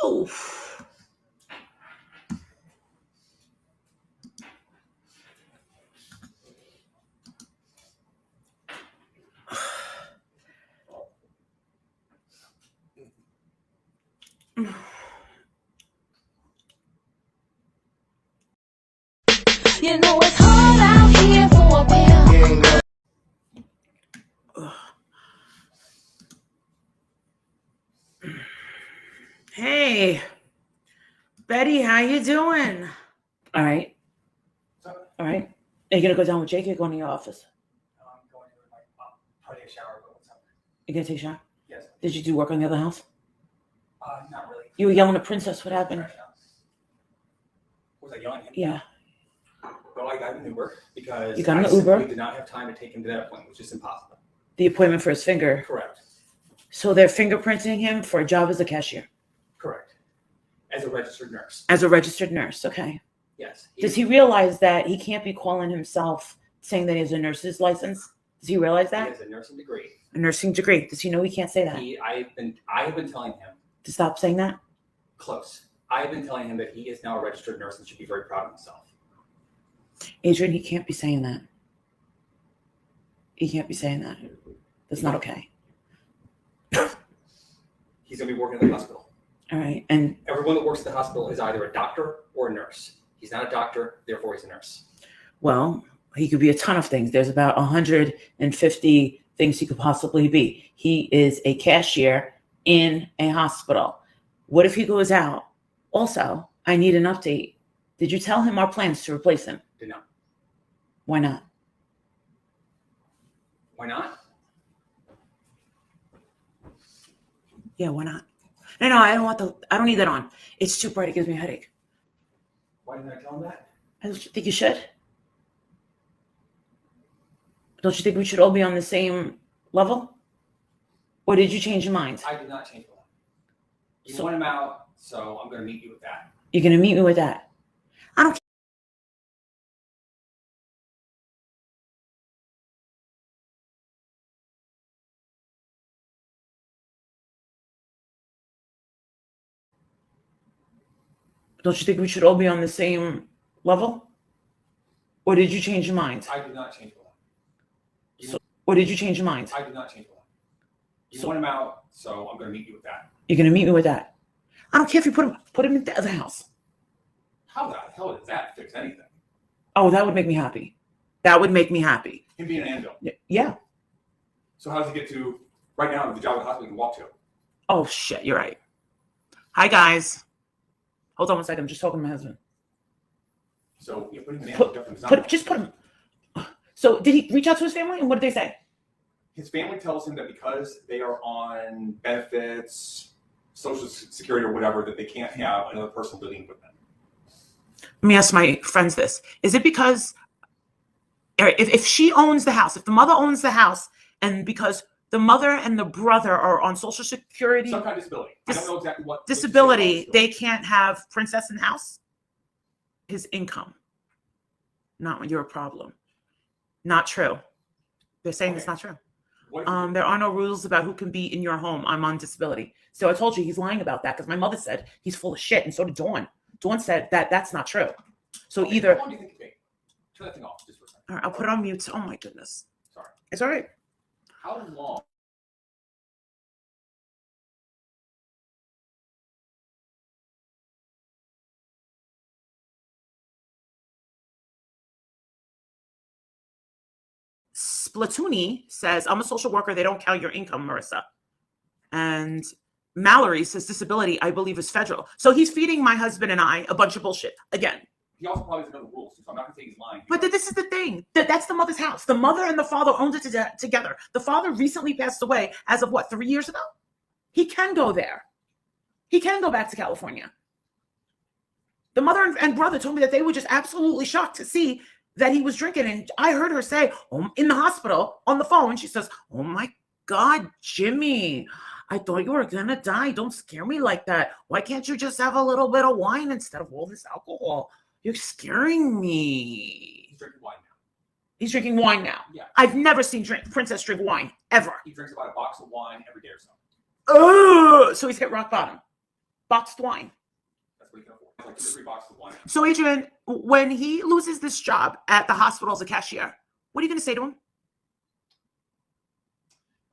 Oh. You know it's hard out here for a pimp. Hey, Betty, how you doing? All right. All right. Are you gonna go down with Jake or going to your office? I'm going to probably take a shower, but what's up? You gonna take a shower? Yes. Did you do work on the other house? Not really. You were yelling at Princess. What happened? Was I yelling at him? Yeah. Well, I got an Uber because You got an I Uber? simply did not have time to take him to that appointment, which is impossible. The appointment for his finger. Correct. So they're fingerprinting him for a job as a cashier. Correct. As a registered nurse. As a registered nurse. Okay. Yes. Does he realize that he can't be calling himself saying that he has a nurse's license? Does he realize that? He has a nursing degree. A nursing degree. Does he know he can't say that? I have been telling him. To stop saying that? Close. I have been telling him that he is now a registered nurse and should be very proud of himself. Adrian, he can't be saying that. He can't be saying that. That's not okay. He's going to be working at the hospital. All right. And everyone that works at the hospital is either a doctor or a nurse. He's not a doctor, therefore he's a nurse. Well, he could be a ton of things. There's about 150 things he could possibly be. He is a cashier in a hospital. What if he goes out? Also, I need an update. Did you tell him our plans to replace him? Did not. Why not? Why not? Yeah, why not? No, I don't need that on. It's too bright. It gives me a headache. Why didn't I tell him that? I don't think you should. Don't you think we should all be on the same level? Or did you change your mind? I did not change my mind. You want him out, so I'm going to meet you with that. You're going to meet me with that? I don't care. Don't you think we should all be on the same level? Or did you change your mind? I did not change my mind. Or did you change your mind? I did not change my mind. You want him out, so I'm going to meet you with that. You're going to meet me with that? I don't care if you put him in the other house. How the hell does that fix anything? Oh, that would make me happy. That would make me happy. Him being an anvil. Yeah. So how does he get to, right now, the job at the hospital he can walk to? Oh, shit. You're right. Hi, guys. Hold on one second. I'm just talking to my husband. So you're putting the just put him. So did he reach out to his family? And what did they say? His family tells him that because they are on benefits, Social Security or whatever, that they can't have another person living with them. Let me ask my friends this. Is it because if she owns the house, if the mother owns the house, and because the mother and the brother are on Social Security, some kind of disability. I don't know exactly what disability, they can't have Princess in the house? His income. Not your problem. Not true. They're saying it's not true. There are no rules about who can be in your home. I'm on disability. So I told you he's lying about that because my mother said he's full of shit, and so did Dawn. Dawn said that that's not true. So either. How long do you think it takes? Turn that thing off just for a second. All right, I'll put it on mute. Oh my goodness. Sorry. It's all right. How long? Splatoony says, I'm a social worker. They don't count your income, Marissa. And Mallory says disability, I believe, is federal. So he's feeding my husband and I a bunch of bullshit. Again. He also probably doesn't know the rules, so I'm not going to say he's lying. But this is the thing. That's the mother's house. The mother and the father owned it together. The father recently passed away as of 3 years ago? He can go there. He can go back to California. The mother and brother told me that they were just absolutely shocked to see that he was drinking. And I heard her say, in the hospital, on the phone, she says, oh my God, Jimmy, I thought you were going to die. Don't scare me like that. Why can't you just have a little bit of wine instead of all this alcohol? You're scaring me. He's drinking wine now. He's drinking wine now. Yeah. I've never seen Princess drink wine, ever. He drinks about a box of wine every day or so. Oh, so he's hit rock bottom. boxed wine. That's what he can afford. Like 2 or 3 boxes of wine. So, Adrian, when he loses this job at the hospital as a cashier, what are you going to say to him?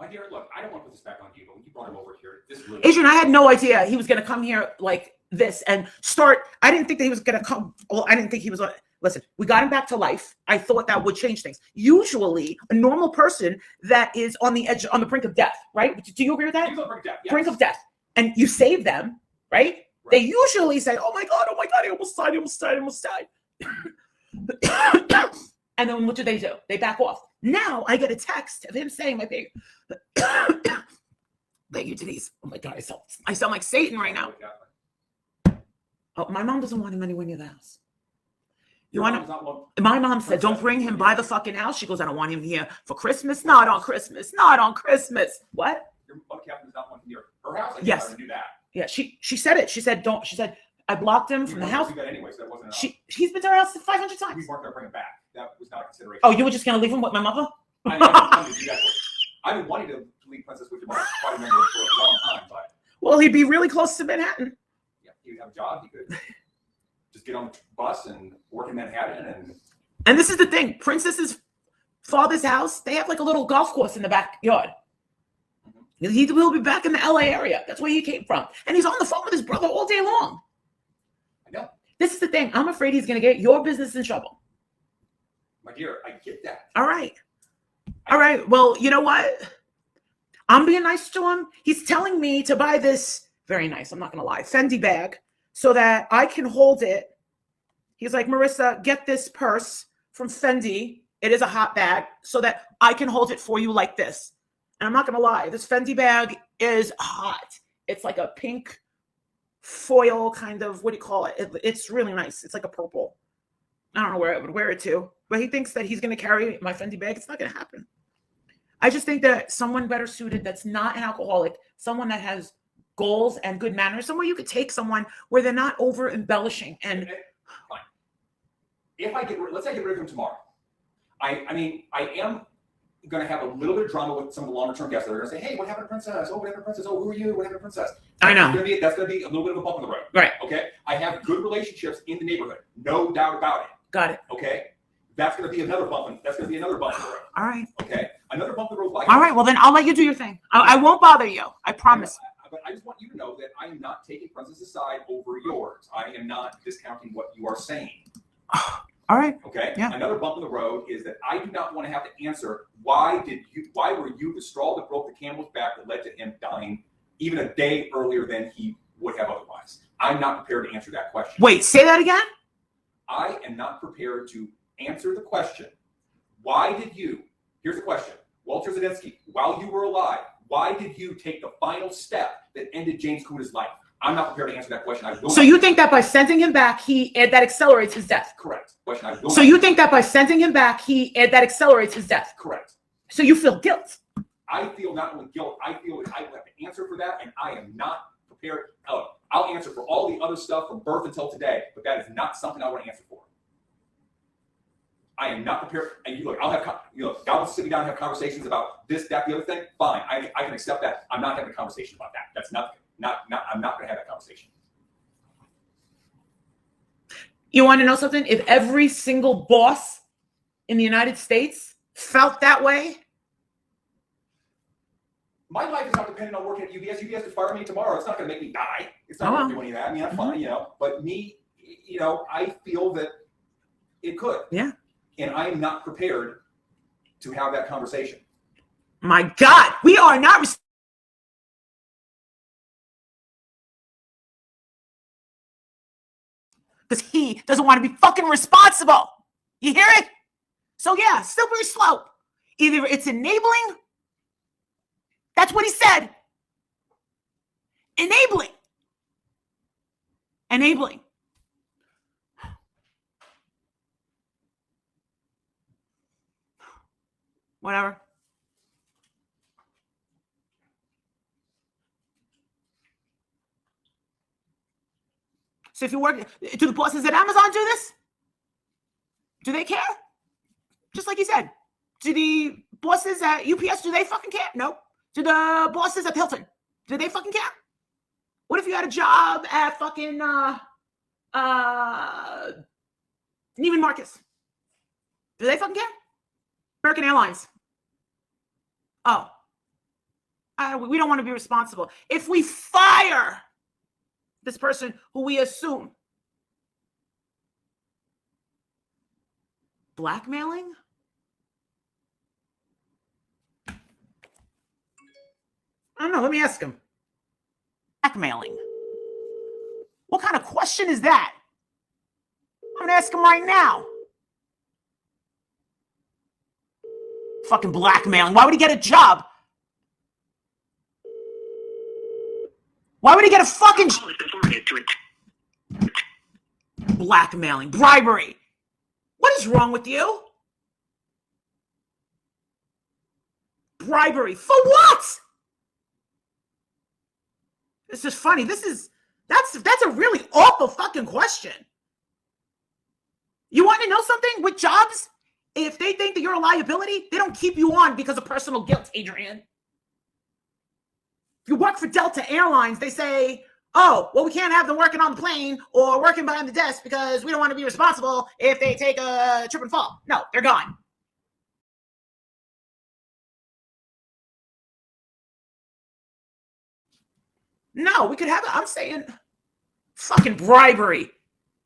My dear, look, I don't want to put this back on you, but when you brought him over here, this really... Adrian, I had no idea he was going to come here like this and start. I didn't think that he was going to come. Well, I didn't think he was. Listen, we got him back to life. I thought that would change things. Usually, a normal person that is on the edge, on the brink of death, right? Do you agree with that? He's on the brink of death, yes. Brink of death. And you save them, right? They usually say, oh my God, I almost died, I almost died. And then what do? They back off. Now I get a text of him saying, my baby, thank you, Denise. Oh my God, I sound like Satan right now. Oh, my mom doesn't want him anywhere near the house. My mom said, don't bring him by the fucking house. She goes, I don't want him here for Christmas. Not on Christmas. Not on Christmas. What? Your mother captain does not want him near her house. Yes. To do that. Yeah, she said it. She said, don't. She said, I blocked him from the house. Do that anyway, so that wasn't enough. He's been to our house 500 times. We weren't going to bring him back. That was not a consideration. Oh, you were just going to leave him with my mother? I've been wanting to leave Princess with your mother for quite a number for a long time, but... Well, he'd be really close to Manhattan. Yeah, he would have a job. He could just get on the bus and work in Manhattan. And this is the thing. Princess's father's house, they have like a little golf course in the backyard. He will be back in the LA area. That's where he came from. And he's on the phone with his brother all day long. I know. This is the thing. I'm afraid he's going to get your business in trouble. My dear, I get that. All right. All right. Well, you know what? I'm being nice to him. He's telling me to buy this, very nice, I'm not going to lie, Fendi bag so that I can hold it. He's like, Marissa, get this purse from Fendi. It is a hot bag so that I can hold it for you like this. And I'm not going to lie, this Fendi bag is hot. It's like a pink foil kind of, what do you call it? It's really nice. It's like a purple. I don't know where I would wear it to, but he thinks that he's going to carry my Fendi bag. It's not going to happen. I just think that someone better suited that's not an alcoholic, someone that has goals and good manners, somewhere you could take someone where they're not over embellishing. And fine. If let's say I get rid of him tomorrow. I mean, I am going to have a little bit of drama with some of the longer term guests that are going to say, hey, what happened to Princess? Oh, what happened to Princess? Oh, who are you? What happened to Princess? I know. That's going to be a little bit of a bump in the road. Right. Okay. I have good relationships in the neighborhood. No doubt about it. Got it. Okay. That's going to be another bump. That's going to be another bump in the road. All right. Okay. Another bump in the road. All right. Well, then I'll let you do your thing. I won't bother you. I promise. But I just want you to know that I am not taking Princess's side over yours. I am not discounting what you are saying. All right. Okay. Yeah. Another bump in the road is that I do not want to have to answer why were you the straw that broke the camel's back that led to him dying even a day earlier than he would have otherwise. I'm not prepared to answer that question. Wait, say that again? I am not prepared to answer the question. Why did you? Here's the question. Walter Zadinsky, while you were alive, why did you take the final step that ended James Kuda's life? I'm not prepared to answer that question. So you think that by sending him back, that accelerates his death? Correct. So you think that by sending him back, that accelerates his death? Correct. So you feel guilt? I feel not only guilt, I feel that I will have to answer for that, and I am not prepared. I'll answer for all the other stuff from birth until today, but that is not something I want to answer for. I am not prepared. And you look, God will sit me down and have conversations about this, that, the other thing. Fine, I can accept that. I'm not having a conversation about that. That's not. I'm not going to have that conversation. You want to know something? If every single boss in the United States felt that way, my life is not dependent on working at UBS. UBS could fire me tomorrow. It's not going to make me die. It's not going to do any of that. I mean, I'm fine, But me, I feel that it could. Yeah. And I am not prepared to have that conversation. My God, we are not. Because he doesn't want to be fucking responsible. You hear it? So yeah, slippery slope. Either it's enabling. That's what he said. Enabling. Enabling. Whatever. So if you work, do the bosses at Amazon do this? Do they care? Just like you said. Do the bosses at UPS, do they fucking care? Nope. Do the bosses at Hilton, do they fucking care? What if you had a job at fucking Neiman Marcus? Do they fucking care? American Airlines. Oh, we don't want to be responsible. If we fire this person who we assume blackmailing? I don't know. Let me ask him. Blackmailing. What kind of question is that? I'm going to ask him right now. Fucking blackmailing. Why would he get a job? Why would he get a fucking blackmailing? Bribery. What is wrong with you? Bribery. For what? This is funny. That's a really awful fucking question. You want to know something? With jobs, if they think that you're a liability, they don't keep you on because of personal guilt, Adrian. If you work for Delta Airlines, they say, oh, well, we can't have them working on the plane or working behind the desk because we don't want to be responsible if they take a trip and fall. No, they're gone. No, we could have it. I'm saying fucking bribery.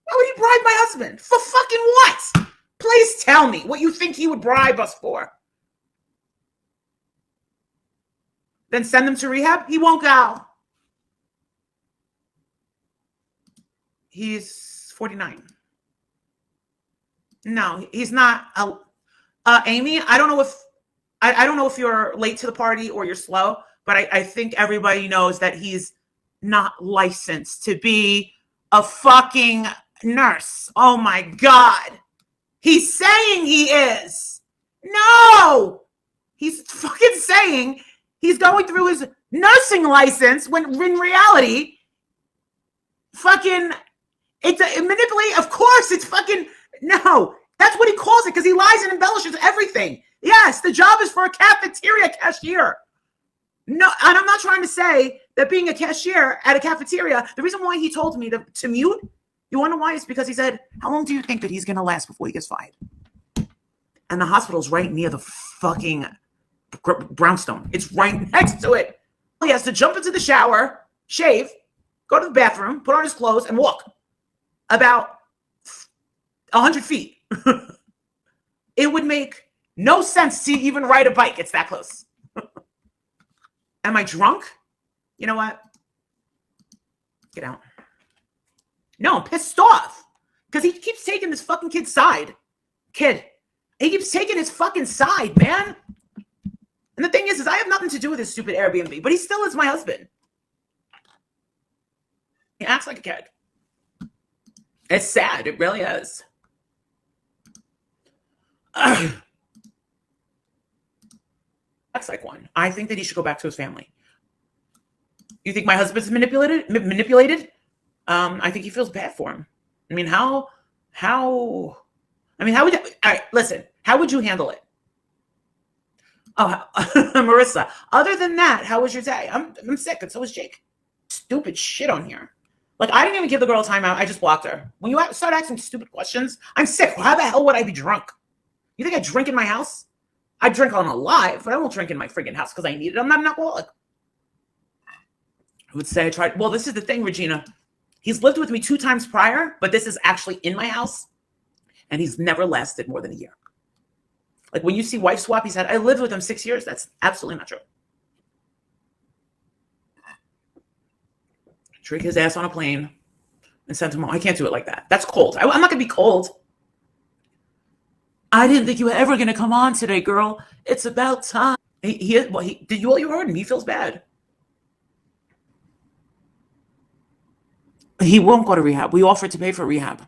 Why would he bribe my husband? For fucking what? Please tell me what you think he would bribe us for. Then send him to rehab? He won't go. He's 49. No, he's not. Amy, I don't know if you're late to the party or you're slow, but I think everybody knows that he's not licensed to be a fucking nurse. Oh my God. He's saying he is. No, he's fucking saying he's going through his nursing license when in reality, fucking, it's a manipulate. Of course, it's fucking, no, that's what he calls it because he lies and embellishes everything. Yes, the job is for a cafeteria cashier. No, and I'm not trying to say that being a cashier at a cafeteria, the reason why he told me to mute, you want to know why? It's because he said, how long do you think that he's going to last before he gets fired? And the hospital's right near the fucking brownstone. It's right next to it. He has to jump into the shower, shave, go to the bathroom, put on his clothes, and walk about 100 feet. It would make no sense to even ride a bike. It's that close. Am I drunk? You know what? Get out. No, I'm pissed off because he keeps taking this fucking kid's side. He keeps taking his fucking side, man. And the thing is I have nothing to do with this stupid Airbnb, but he still is my husband. He acts like a kid. It's sad. It really is. Acts like one. I think that he should go back to his family. You think my husband's manipulated? I think he feels bad for him. I mean, how would you, all right, listen, how would you handle it? Oh, Marissa, other than that, how was your day? I'm sick, and so was Jake. Stupid shit on here. Like, I didn't even give the girl a timeout. I just blocked her. When you start asking stupid questions, I'm sick. How the hell would I be drunk? You think I drink in my house? I drink on a live, but I won't drink in my friggin' house because I need it. I'm not an alcoholic. I would say I tried. Well, this is the thing, Regina. He's lived with me 2 times prior, but this is actually in my house, and he's never lasted more than a year. Like when you see wife swap, he said, I lived with him 6 years. That's absolutely not true. Trick his ass on a plane and sent him home. I can't do it like that. That's cold. I'm not going to be cold. I didn't think you were ever going to come on today, girl. It's about time. Did you heard him? He feels bad. He won't go to rehab. We offered to pay for rehab.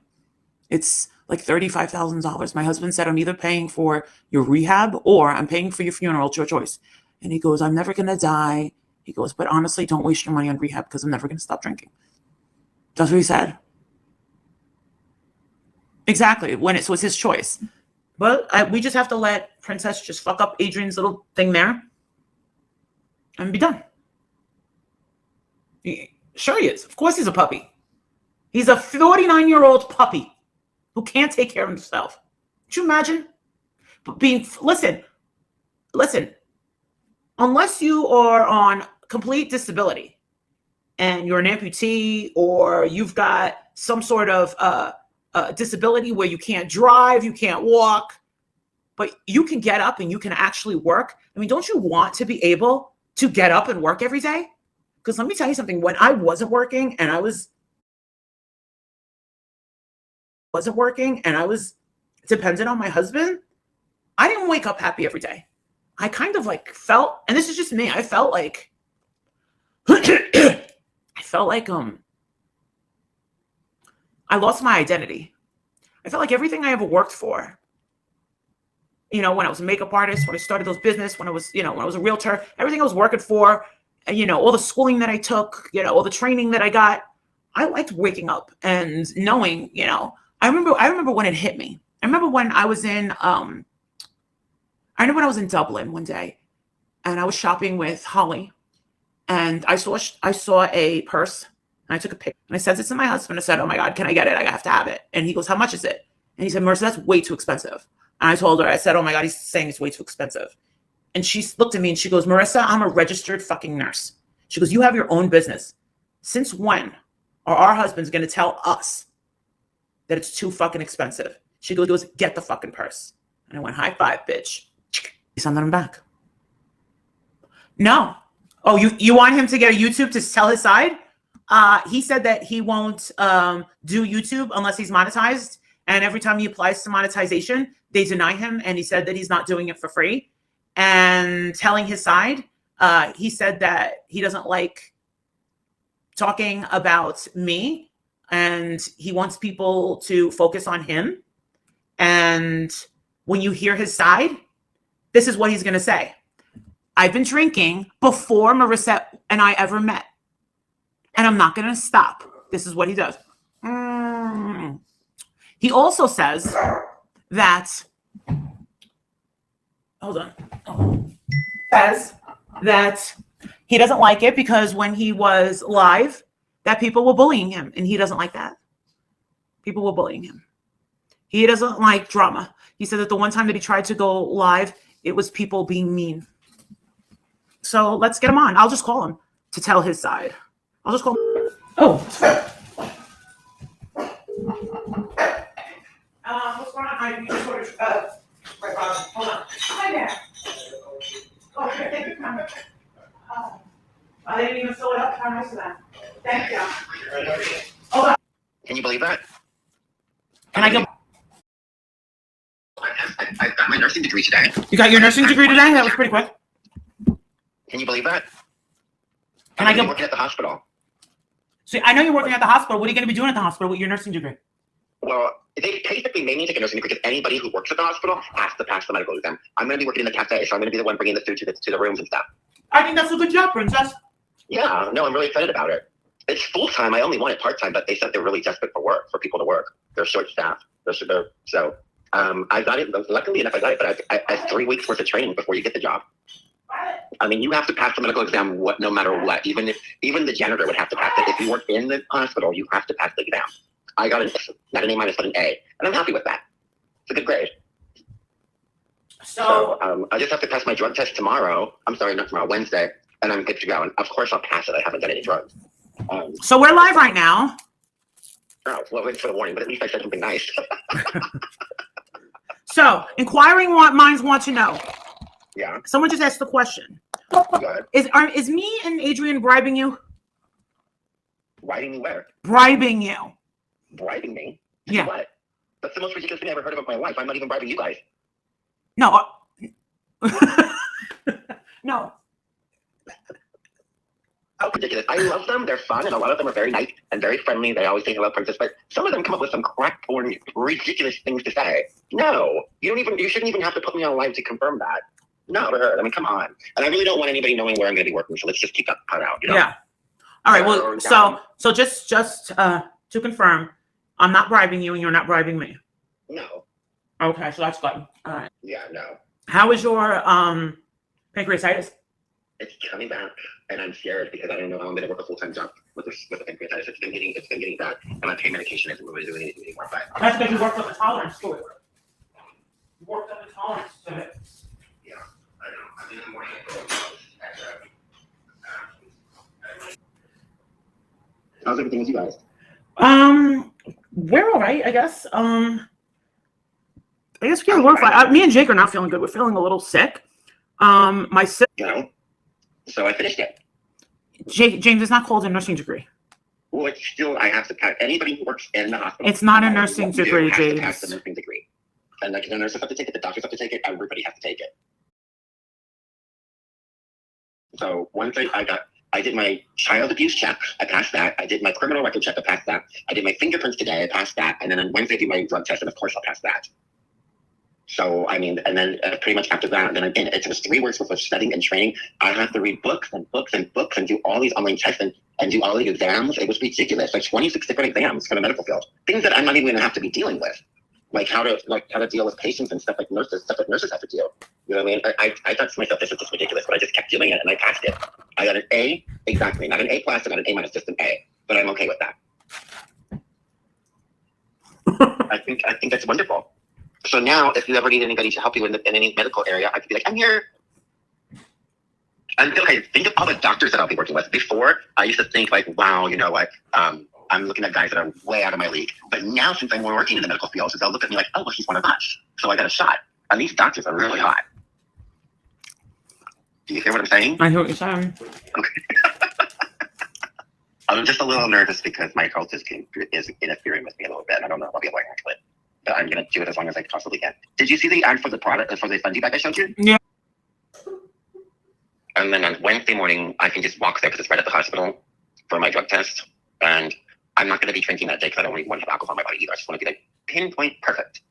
It's like $35,000. My husband said, I'm either paying for your rehab or I'm paying for your funeral. It's your choice. And he goes, I'm never going to die. He goes, but honestly, don't waste your money on rehab because I'm never going to stop drinking. That's what he said. Exactly. So it's his choice. But we just have to let Princess just fuck up Adrian's little thing there and be done. Sure he is. Of course he's a puppy. He's a 49-year-old puppy who can't take care of himself. Could you imagine? Listen, unless you are on complete disability and you're an amputee or you've got some sort of disability where you can't drive, you can't walk, but you can get up and you can actually work. I mean, don't you want to be able to get up and work every day? Because let me tell you something, when I wasn't working and I was dependent on my husband, I didn't wake up happy every day. I kind of like felt, and this is just me, I felt like I lost my identity. I felt like everything I ever worked for, when I was a makeup artist, when I started those business, when I was a realtor, everything I was working for, all the schooling that I took, all the training that I got, I liked waking up and knowing, I remember when it hit me. I remember when I was in Dublin one day and I was shopping with Holly and I saw a purse and I took a picture and I sent it to my husband. I said, "Oh my God, can I get it? I have to have it." And he goes, "How much is it?" And he said, "Marissa, that's way too expensive." And I told her, I said, "Oh my God, he's saying it's way too expensive." And she looked at me and she goes, "Marissa, I'm a registered fucking nurse." She goes, "You have your own business. Since when are our husbands going to tell us that it's too fucking expensive?" She goes, "Get the fucking purse." And I went, "High five, bitch." He sent them back. No. Oh, you want him to get a YouTube to sell his side? He said that he won't do YouTube unless he's monetized. And every time he applies to monetization, they deny him. And he said that he's not doing it for free. And telling his side, he said that he doesn't like talking about me. And he wants people to focus on him. And when you hear his side, this is what he's going to say. "I've been drinking before Marissa and I ever met. And I'm not going to stop." This is what he does. He also says that, says that he doesn't like it because when he was live, that people were bullying him. And he doesn't like that. People were bullying him. He doesn't like drama. He said that the one time that he tried to go live, it was people being mean. So let's get him on. I'll just call him to tell his side. I'll just call him. Oh, it's fair. What's going on? You just ordered, right, Bob. Hold on. Hi there. Oh, here, thank you for coming. I didn't even fill it up. How nice of that. Thank you. Hold on. Can you believe that? Can I go? I got my nursing degree today. You got your nursing degree today? That was pretty quick. Can you believe that? Can I go? I'm working at the hospital. So I know you're working at the hospital. What are you going to be doing at the hospital with your nursing degree? Well, they basically made me take a nursing degree because anybody who works at the hospital has to pass the medical exam. I'm going to be working in the cafe, so I'm going to be the one bringing the food to the rooms and stuff. I think that's a good job, princess. Yeah, no, I'm really excited about it. It's full-time. I only want it part-time, but they said they're really desperate for people to work. They're short-staffed. I got it. Luckily enough, I got it, but I have 3 weeks worth of training before you get the job. I mean, you have to pass the medical exam no matter what. Even the janitor would have to pass it. If you work in the hospital, you have to pass the exam. I got not an A minus, but an A, and I'm happy with that. It's a good grade. So I just have to pass my drug test tomorrow. I'm sorry, not tomorrow, Wednesday, and I'm good to go. And of course, I'll pass it. I haven't done any drugs. So we're live right now. Oh, well, thanks for the warning, but at least I said something nice. So, inquiring minds want to know. Yeah. Someone just asked the question. Good. Is me and Adrian bribing you? Bribing me where? Bribing you. Bribing me? Yeah. What? That's the most ridiculous thing I ever heard of in my life. I'm not even bribing you guys. No. No. How ridiculous. I love them. They're fun, and a lot of them are very nice and very friendly. They always say hello, princess, but some of them come up with some crack porn, ridiculous things to say. No. You shouldn't even have to put me on live to confirm that. No, I mean, come on. And I really don't want anybody knowing where I'm going to be working, so let's just keep that part out, you know? Yeah. All right, well, so just to confirm, I'm not bribing you and you're not bribing me. No. Okay, so that's good. All right. Yeah, no. How is your pancreatitis? It's coming back, and I'm scared because I don't know how I'm going to work a full-time job with the pancreatitis. It's been getting bad, and my pain medication isn't really doing anything anymore. But That's because you worked up a tolerance to it. You worked up a tolerance to it. yeah, I know. I'm doing more. How's everything with you guys? We're all right, I guess. I guess we're fine. Me and Jake are not feeling good. We're feeling a little sick. My sister. You know, so I finished it. James, it's not called a nursing degree. Well, it's still, I have to pass. Anybody who works in the hospital. It's not a nursing degree, has James. to pass the nursing degree. And like the nurses have to take it, the doctors have to take it, everybody has to take it. So once I did my child abuse check, I passed that. I did my criminal record check, I passed that. I did my fingerprints today, I passed that. And then on Wednesday, I did my drug test, and of course I'll pass that. So, I mean, and then pretty much after that, then again, it was 3 weeks worth of studying and training. I have to read books and books and books and do all these online tests and do all the exams. It was ridiculous, like 26 different exams for the medical field. Things that I'm not even gonna have to be dealing with. Like how to deal with patients and stuff that nurses have to do. You know what I mean? I thought to myself, this is just ridiculous, but I just kept doing it and I passed it. I got an A, exactly, not an A+, I got an A-, just an A, but I'm okay with that. I think that's wonderful. So now, if you ever need anybody to help you in any medical area, I could be like, I'm here. And okay, think of all the doctors that I'll be working with. Before, I used to think like, wow, you know what? I'm looking at guys that are way out of my league. But now, since I'm working in the medical field, they'll look at me like, oh, well, he's one of us. So I got a shot. And these doctors are really hot. Do you hear what I'm saying? I hear what you're saying. Okay. I'm just a little nervous because my health is interfering with me a little bit. I don't know if I'll be able to handle it. But I'm going to do it as long as I possibly can. Did you see the ad for the product, for the Fundy bag I showed you? Yeah. And then on Wednesday morning, I can just walk there because it's right at the hospital for my drug test. And I'm not going to be drinking that day because I don't even want to have alcohol in my body either. I just want to be like pinpoint perfect.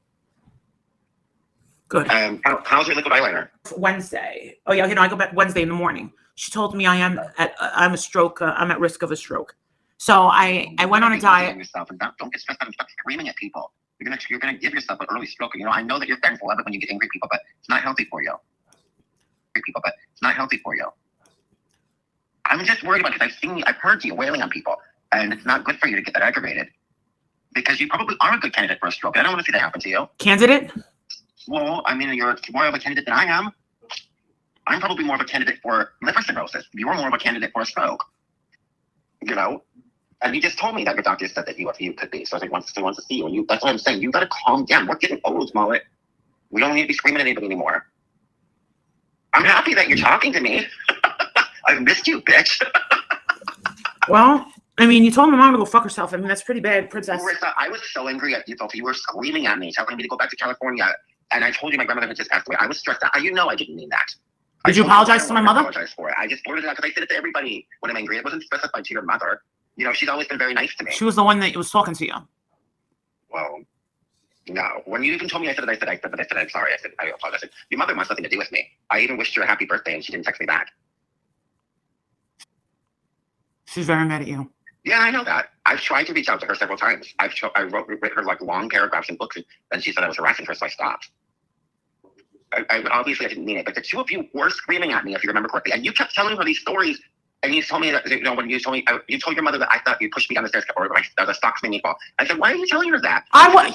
Good. How's your liquid eyeliner? Wednesday. Oh yeah, I go back Wednesday in the morning. She told me I'm a stroke. I'm at risk of a stroke. So I went on a diet. Yourself and don't get stressed out and stop screaming at people. You're gonna give yourself an early stroke. You know, I know that you're thankful of it when you get angry at people, but it's not healthy for you. I'm just worried about it because I've heard you wailing on people, and it's not good for you to get that aggravated because you probably are a good candidate for a stroke. I don't want to see that happen to you. Candidate? Well, I mean, you're more of a candidate than I am. I'm probably more of a candidate for liver cirrhosis. You're more of a candidate for a stroke. You know? And you just told me that your doctor said that you could be. So I think wants to see you. And that's what I'm saying. You got to calm down. We're getting old, Mullet. We don't need to be screaming at anybody anymore. I'm happy that you're talking to me. I've missed you, bitch. Well, I mean, you told my mom to go fuck herself. I mean, that's pretty bad, princess. Marissa, I was so angry at you, Sophie. You were screaming at me, telling me to go back to California. And I told you my grandmother had just passed away. I was stressed out. You know I didn't mean that. Did you apologize to my mother? I apologize for it. I just blurted it out because I said it to everybody when I'm angry. It wasn't specified to your mother. You know, she's always been very nice to me. She was the one that was talking to you. Well, no. When you even told me, I said, I'm sorry. I said, I apologize. Your mother wants nothing to do with me. I even wished her a happy birthday and she didn't text me back. She's very mad at you. Yeah, I know that. I've tried to reach out to her several times. I wrote her like long paragraphs in books, and she said I was harassing her, so I stopped. I obviously I didn't mean it, but the two of you were screaming at me, if you remember correctly, and you kept telling her these stories. And you told me that, you know, when you told your mother that I thought you pushed me down the stairs or the stocks made me fall. I said, why are you telling her that?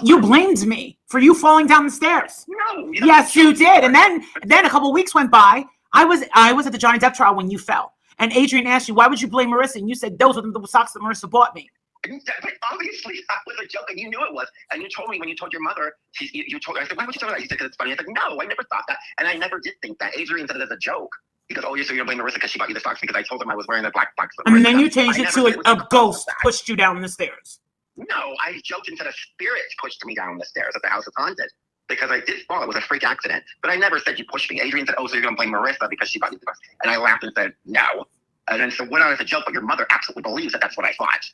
You blamed me for you falling down the stairs. No. Yes, you did. And then a couple of weeks went by. I was at the Johnny Depp trial when you fell. And Adrian asked you, why would you blame Marissa? And you said, those were the socks that Marissa bought me. But obviously, that was a joke, and you knew it was. And you told me when you told your mother, you told her, I said, why would you tell her that? You said, because it's funny. I said, no, I never thought that. And I never did think that. Adrian said it as a joke. Because, oh, so you're going to blame Marissa because she bought you the socks because I told them I was wearing the black box. And then you changed it to a ghost pushed you down the stairs. No, I joked and said a spirit pushed me down the stairs at the house is haunted. Because I did fall. It was a freak accident. But I never said you pushed me. Adrian said, oh, so you're going to blame Marissa because she bought you the socks. And I laughed and said, no. And then so went on as a joke, but your mother absolutely believes that that's what I thought.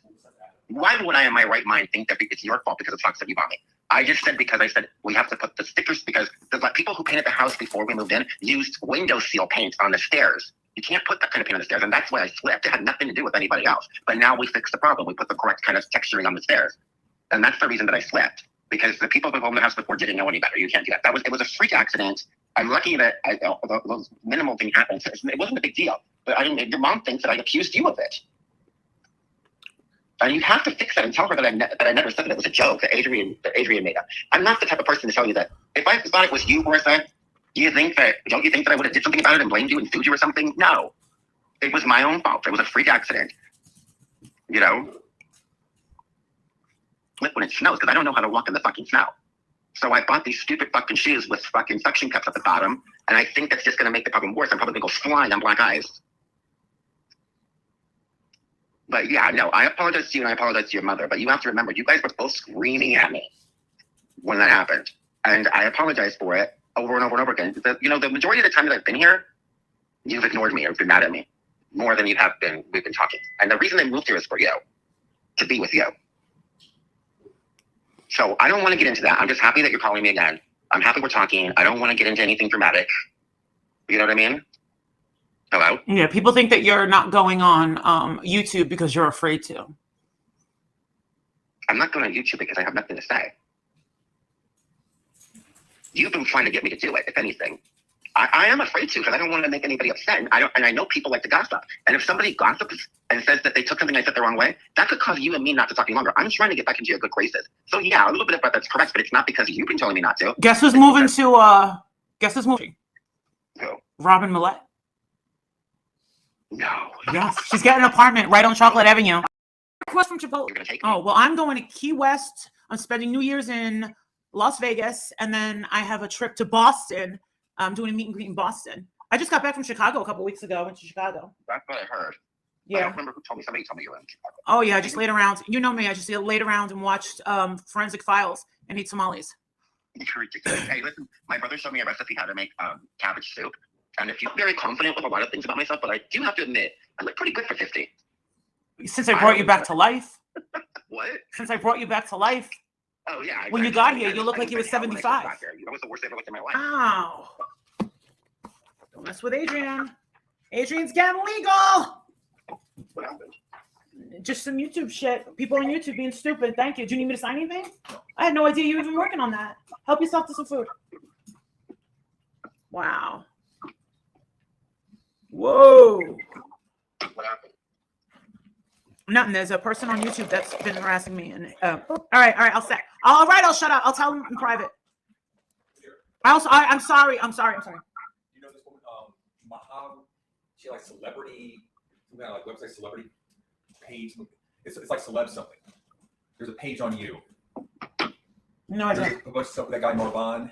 Why would I, in my right mind, think that it's your fault because of socks that you bought me? I just said because I said we have to put the stickers because the people who painted the house before we moved in used window seal paint on the stairs. You can't put that kind of paint on the stairs, and that's why I slipped. It had nothing to do with anybody else. But now we fixed the problem. We put the correct kind of texturing on the stairs, and that's the reason that I slipped. Because the people who owned the house before didn't know any better. You can't do that. It was a freak accident. I'm lucky that the minimal thing happened. It wasn't a big deal. But your mom thinks that I accused you of it. And you have to fix that and tell her that I never said that it was a joke that Adrian made up. I'm not the type of person to tell you that if I thought it was you, Marissa, don't you think that I would have did something about it and blamed you and sued you or something? No. It was my own fault. It was a freak accident. You know? Like when it snows, because I don't know how to walk in the fucking snow. So I bought these stupid fucking shoes with fucking suction cups at the bottom, and I think that's just going to make the problem worse. I'm probably going to go flying on black ice. But yeah, no, I apologize to you and I apologize to your mother. But you have to remember, you guys were both screaming at me when that happened. And I apologize for it over and over and over again. The majority of the time that I've been here, you've ignored me or been mad at me more than we've been talking. And the reason I moved here is for you, to be with you. So I don't want to get into that. I'm just happy that you're calling me again. I'm happy we're talking. I don't want to get into anything dramatic. You know what I mean? Hello? Yeah, people think that you're not going on YouTube because you're afraid to. I'm not going on YouTube because I have nothing to say. You've been trying to get me to do it, if anything. I am afraid to because I don't want to make anybody upset. And I know people like to gossip. And if somebody gossips and says that they took something I said the wrong way, that could cause you and me not to talk any longer. I'm trying to get back into your good graces. So yeah, a little bit of that's correct, but it's not because you've been telling me not to. Guess who's moving to guess who's moving? Who? Robin Millette. No. Yes, she's getting an apartment right on Chocolate Avenue. Across from Chipotle. You're gonna take me? Oh, well, I'm going to Key West. I'm spending New Year's in Las Vegas, and then I have a trip to Boston. I'm doing a meet and greet in Boston. I just got back from Chicago a couple weeks ago. I went to Chicago. That's what I heard. Yeah. I don't remember who told me. Somebody told me you were in Chicago. Oh, yeah. I just laid around. You know me. I just laid around and watched Forensic Files and ate tamales. You're ridiculous. Hey, listen, my brother showed me a recipe how to make cabbage soup. And I feel very confident with a lot of things about myself, but I do have to admit, I look pretty good for 50. Since I brought you back to life. What? Since I brought you back to life. Oh, yeah. When you got here, you look like you were 75. That was the worst I ever looked in my life. Ow. Don't mess with Adrian. Adrian's getting legal. What happened? Just some YouTube shit. People on YouTube being stupid. Thank you. Do you need me to sign anything? I had no idea you were even working on that. Help yourself to some food. Wow. Whoa. What happened? Nothing. There's a person on YouTube that's been harassing me. And all right. I'll say. All right. I'll shut up. I'll tell them in private. I'm sorry. You know this woman, Mahab? She like celebrity, like website celebrity page. It's like celeb something. There's a page on you. No idea. There's a bunch of stuff with that guy Marvan.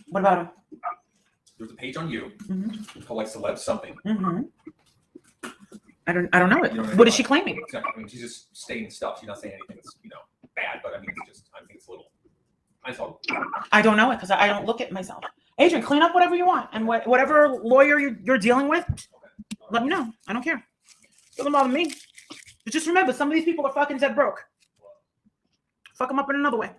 What about him? There's a page on you. Mm-hmm. It's called like celeb something. Mm-hmm. I don't know it. You know What is she claiming? I mean, she's just stating stuff. She's not saying anything that's bad, but I mean, I think it's a little. I don't know it because I don't look at myself. Adrian, clean up whatever you want, and whatever lawyer you're dealing with, let me know. I don't care. Doesn't bother me. But just remember, some of these people are fucking dead broke. Fuck them up in another way.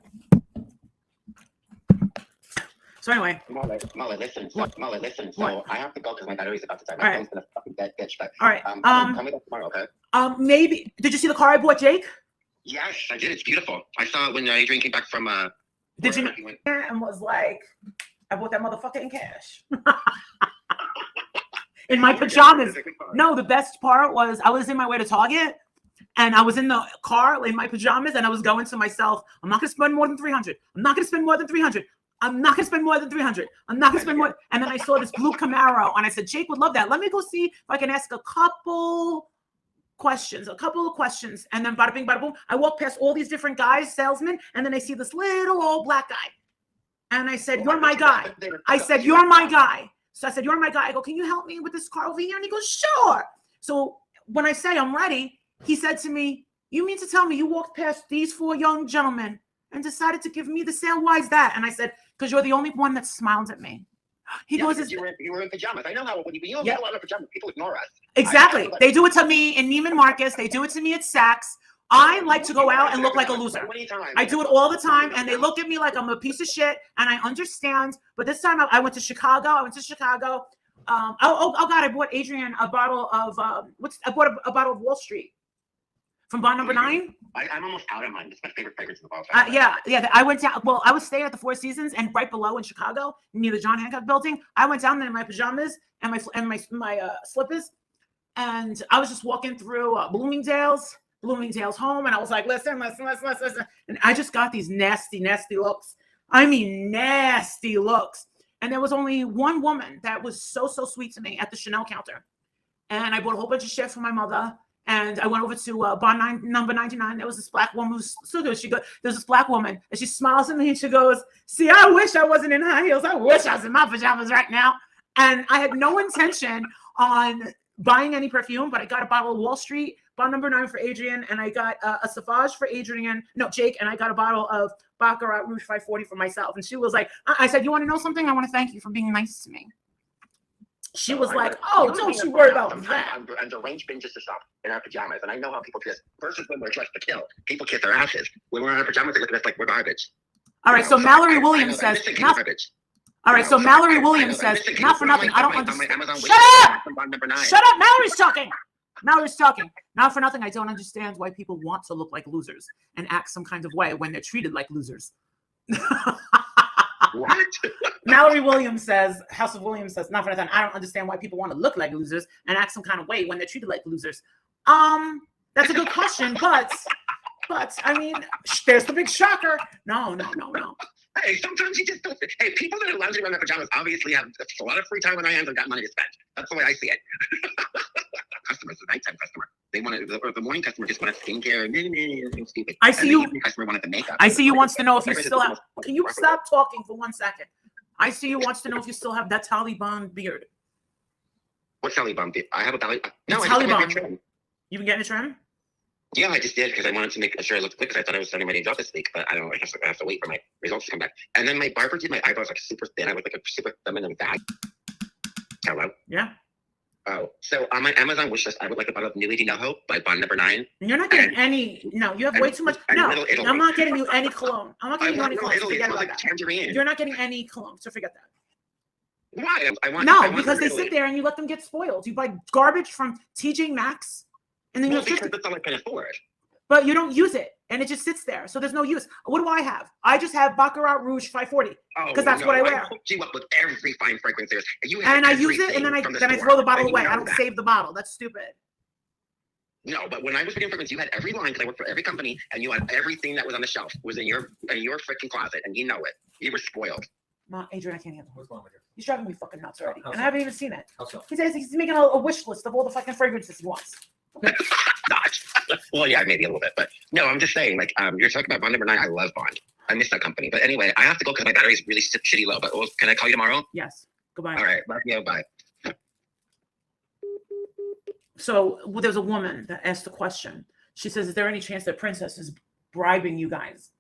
So anyway. Molly, listen. So I have to go because my battery's about to die. My phone's gonna fucking dead bitch. But all right. Tell me that tomorrow, okay? Maybe. Did you see the car I bought, Jake? Yes, I did. It's beautiful. I saw it when Adrian came back from. Did you? And was like, I bought that motherfucker in cash. In my pajamas. No, the best part was I was in my way to Target. And I was in the car in my pajamas, and I was going to myself, I'm not going to spend more than $300. I'm not going to spend more than $300. I'm not going to spend more than $300. I'm not going to spend more. And then I saw this blue Camaro, and I said, Jake would love that. Let me go see if I can ask a couple questions. And then bada bing, bada boom. I walk past all these different guys, salesmen, and then I see this little old black guy. And I said, you're my guy. I said, you're my guy. So I said, you're my guy. I go, can you help me with this car over here? And he goes, sure. So when I say I'm ready, he said to me, you mean to tell me you walked past these 4 young gentlemen and decided to give me the sale? Why is that? And I said, because you're the only one that smiled at me. He goes, you were in pajamas. I know how when you get a lot of pajamas, people ignore us. Exactly. They do it to me in Neiman Marcus. They do it to me at Saks. I like to go out and look like a loser. I do it all the time, and they look at me like I'm a piece of shit, and I understand. But this time I went to Chicago. Oh God! I bought Adrian a bottle of I bought a bottle of Wall Street. from Bond Number 9. I'm almost out of mine. It's my favorite fragrance in the ball. Yeah. I went down. Well, I was staying at the Four Seasons, and right below in Chicago, near the John Hancock building, I went down there in my pajamas and my slippers, and I was just walking through Bloomingdale's home, and I was like, listen, and I just got these nasty looks. I mean, nasty looks. And there was only one woman that was so sweet to me at the Chanel counter, and I bought a whole bunch of shit for my mother. And I went over to Bond Number 99. There was this black woman who's still good. There's this black woman, and she smiles at me and she goes, "See, I wish I wasn't in high heels. I wish I was in my pajamas right now." And I had no intention on buying any perfume, but I got a bottle of Wall Street, Bond Number 9 for Adrian, and I got a Sauvage for Jake, and I got a bottle of Baccarat Rouge 540 for myself. And she was like, I said, "You want to know something? I want to thank you for being nice to me." She was like, "Oh, don't you worry about that." And the range binges to stop in our pajamas. And I know how people kiss. Versus when we're dressed to kill. People kiss their asses. When we're in our pajamas, they look at us like we're garbage. All right, so Mallory Williams says, all right, so Mallory Williams says, not for nothing, I don't understand. Shut up! Shut up, Mallory's talking. Mallory's talking. Not for nothing, I don't understand why people want to look like losers and act some kind of way when they're treated like losers. What? Mallory Williams says, House of Williams says, not for nothing, I don't understand why people want to look like losers and act some kind of way when they're treated like losers. That's a good question, but I mean, there's the big shocker. No. Hey, sometimes you just don't. Hey, people that are lounging around their pajamas obviously have a lot of free time on their hands and got money to spend. That's the way I see it. Customers, the nighttime customer, they wanted the morning customer just wanted skincare and stupid. I see you. The evening customer wanted the makeup. I see you wants to know if you still have. Can you stop talking for 1 second? I see you wants to know if you still have that Taliban beard. What Taliban beard? I have a belly. No, I Taliban. You've been getting a trim? Yeah, I just did because I wanted to make sure I looked quick because I thought I was sending my day job this week, but I don't know. I have to wait for my results to come back. And then my barber did my eyebrows like super thin. I was like a super feminine bag. Hello? Yeah. Oh, so on my Amazon wish list, I would like a bottle of Newly No Hope by Bond Number 9. You're not getting any. No, you have way too much. No, I'm not getting you any cologne. I'm not getting you any cologne. Forget about that. Tangerine. You're not getting any cologne, so forget that. Why? Because they sit there and you let them get spoiled. You buy garbage from TJ Maxx, and then because that's all I can afford. But you don't use it, and it just sits there, so there's no use. What do I have? I just have Baccarat Rouge 540 because that's what I wear. I hooked you up with every fine fragrance there is. And I use it, and then I throw the bottle away. I don't save the bottle. That's stupid. No, but when I was picking fragrance, you had every line because I worked for every company, and you had everything that was on the shelf was in your freaking closet, and you know it. You were spoiled. Ma, Adrian, I can't handle it. What's wrong with you? He's driving me fucking nuts already, How and so? I haven't even seen it. How so? He says he's making a wish list of all the fucking fragrances he wants. Not. Well, yeah, maybe a little bit, but no, I'm just saying, like, you're talking about Bond Number 9. I love Bond. I miss that company. But anyway, I have to go because my battery's really shitty low. But can I call you tomorrow? Yes. Goodbye. All right. Love you. Bye. So there's a woman that asked the question. She says, "Is there any chance that Princess is bribing you guys?"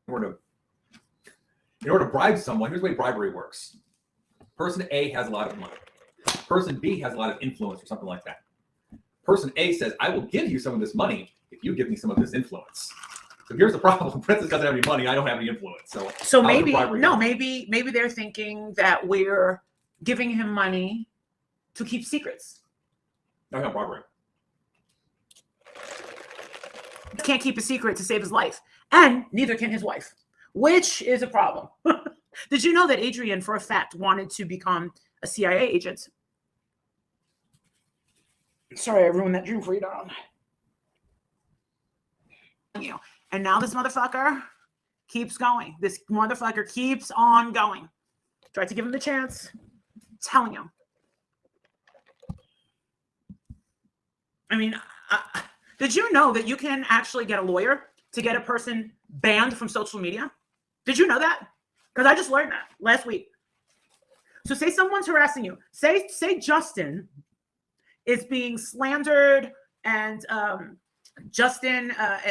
In order to bribe someone, here's the way bribery works. Person A has a lot of money. Person B has a lot of influence or something like that. Person A says, "I will give you some of this money if you give me some of this influence." So here's the problem. Princess doesn't have any money. I don't have any influence. So maybe they're thinking that we're giving him money to keep secrets. I have bribery. He can't keep a secret to save his life, and neither can his wife, which is a problem. Did you know that Adrian, for a fact, wanted to become a CIA agent? Sorry, I ruined that dream for you, darling. And now this motherfucker keeps going. This motherfucker keeps on going. Tried to give him the chance. I'm telling you. I mean, did you know that you can actually get a lawyer to get a person banned from social media? Did you know that? Because I just learned that last week. So say someone's harassing you. Say Justin is being slandered, and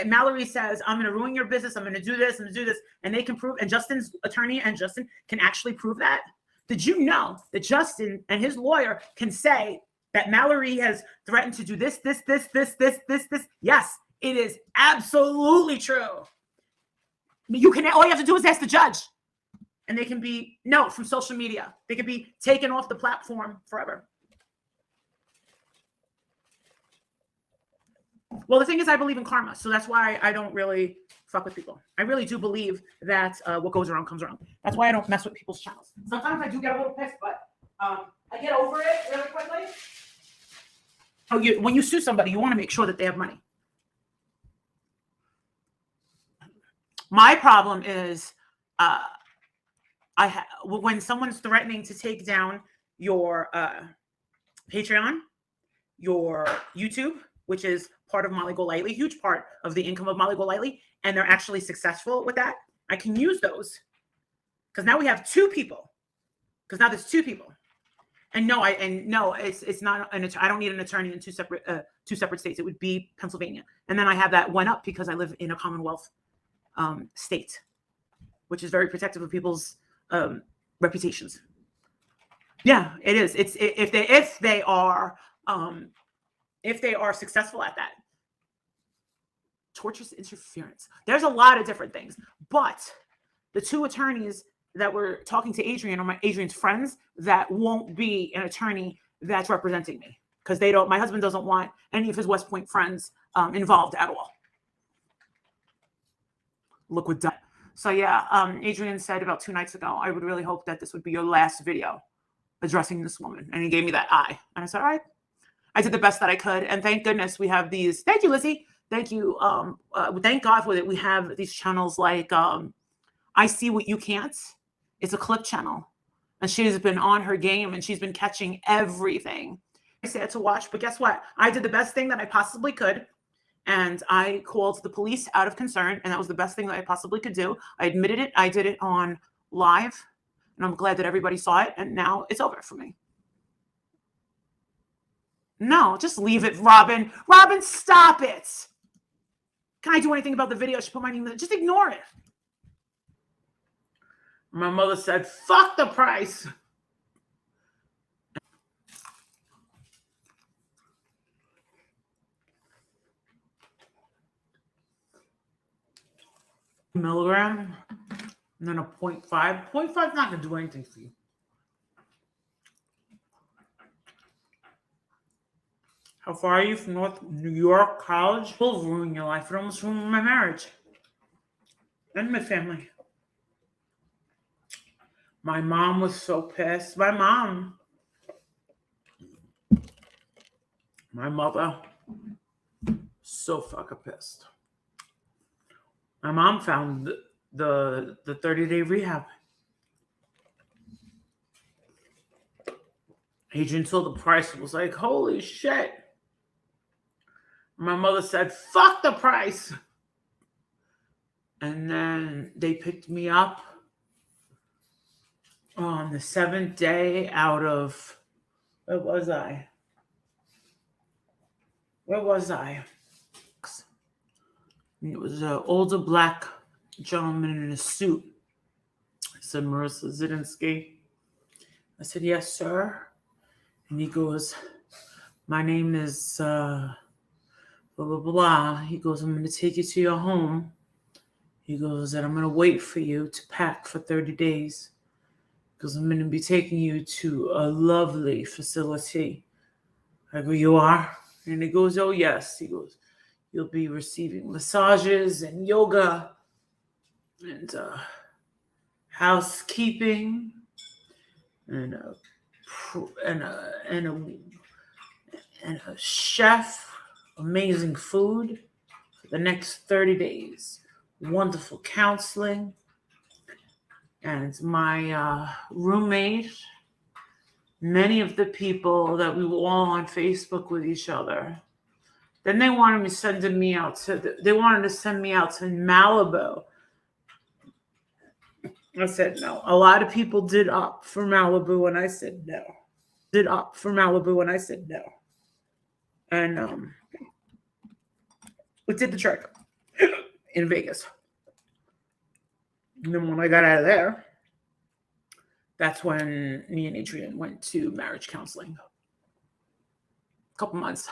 Mallory says, "I'm going to ruin your business. I'm going to do this and do this," and they can prove. And Justin's attorney and Justin can actually prove that. Did you know that Justin and his lawyer can say that Mallory has threatened to do this? Yes, it is absolutely true. You can. All you have to do is ask the judge, and they can be from social media. They can be taken off the platform forever. Well, the thing is, I believe in karma, so that's why I don't really fuck with people. I really do believe that what goes around comes around. That's why I don't mess with people's channels. Sometimes I do get a little pissed, but I get over it really quickly. Oh, when you sue somebody, you want to make sure that they have money. My problem is when someone's threatening to take down your Patreon, your YouTube, which is part of Molly Golightly, huge part of the income of Molly Golightly, and they're actually successful with that, I can use those because now we have two people. Because now there's two people, and no, it's not an. I don't need an attorney in two separate states. It would be Pennsylvania, and then I have that went up because I live in a Commonwealth state, which is very protective of people's reputations. Yeah, it is. It's if they are successful at that. Tortious interference. There's a lot of different things, but the two attorneys that were talking to Adrian are Adrian's friends that won't be an attorney that's representing me because they don't. My husband doesn't want any of his West Point friends involved at all. Look what done. So yeah, Adrian said about 2 nights ago, I would really hope that this would be your last video addressing this woman, and he gave me that eye, and I said, all right. I did the best that I could, and thank goodness we have these. Thank you, Lizzie. Thank you. Thank God for it. We have these channels like I See What You Can't. It's a clip channel, and she's been on her game, and she's been catching everything. I said to watch, but guess what? I did the best thing that I possibly could, and I called the police out of concern, and that was the best thing that I possibly could do. I admitted it. I did it on live, and I'm glad that everybody saw it, and now it's over for me. No, just leave it, Robin. Robin, stop it. Can I do anything about the video? She put my name in. Just ignore it. My mother said, fuck the price. Milligram, and then a 0.5. 0.5 is not going to do anything for you. How far are you from North New York College? It will ruin your life. It almost ruined my marriage and my family. My mom was so pissed. My mother, so fucking pissed. My mom found the 30-day rehab. Adrian told the price. It was like, holy shit. My mother said, fuck the price. And then they picked me up on the 7th day out of, where was I? It was an older black gentleman in a suit. I said, Marissa Zidinski. I said, yes, sir. And he goes, my name is blah, blah, blah. He goes, I'm going to take you to your home. He goes, and I'm going to wait for you to pack for 30 days. Because I'm going to be taking you to a lovely facility. I go, you are? And he goes, oh, yes. He goes, you'll be receiving massages and yoga and housekeeping and a chef, amazing food for the next 30 days, wonderful counseling, and my roommate, many of the people that we were all on Facebook with each other. Then they wanted to send me out to Malibu. I said no. A lot of people did opt for Malibu, and I said no. And we did the trick in Vegas. And then when I got out of there, that's when me and Adrian went to marriage counseling. A couple months.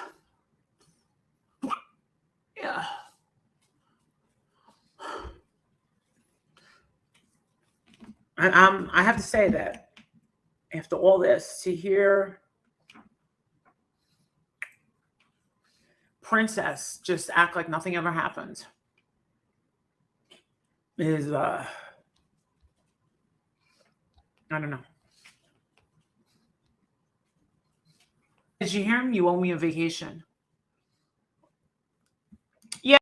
Yeah. I have to say that after all this, to hear princess, just act like nothing ever happened, is I don't know. Did you hear him? You owe me a vacation. Yeah.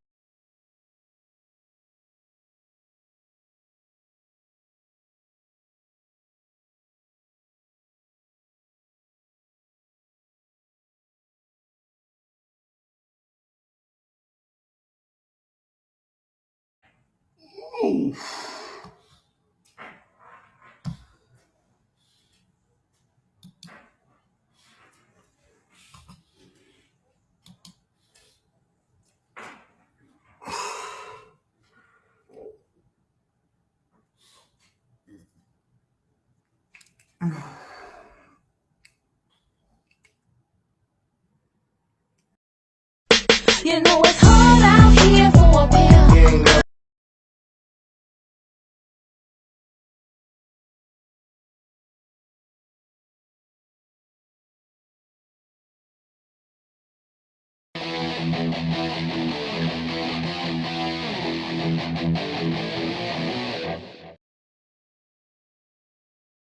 You know it's hard out here for a pimp.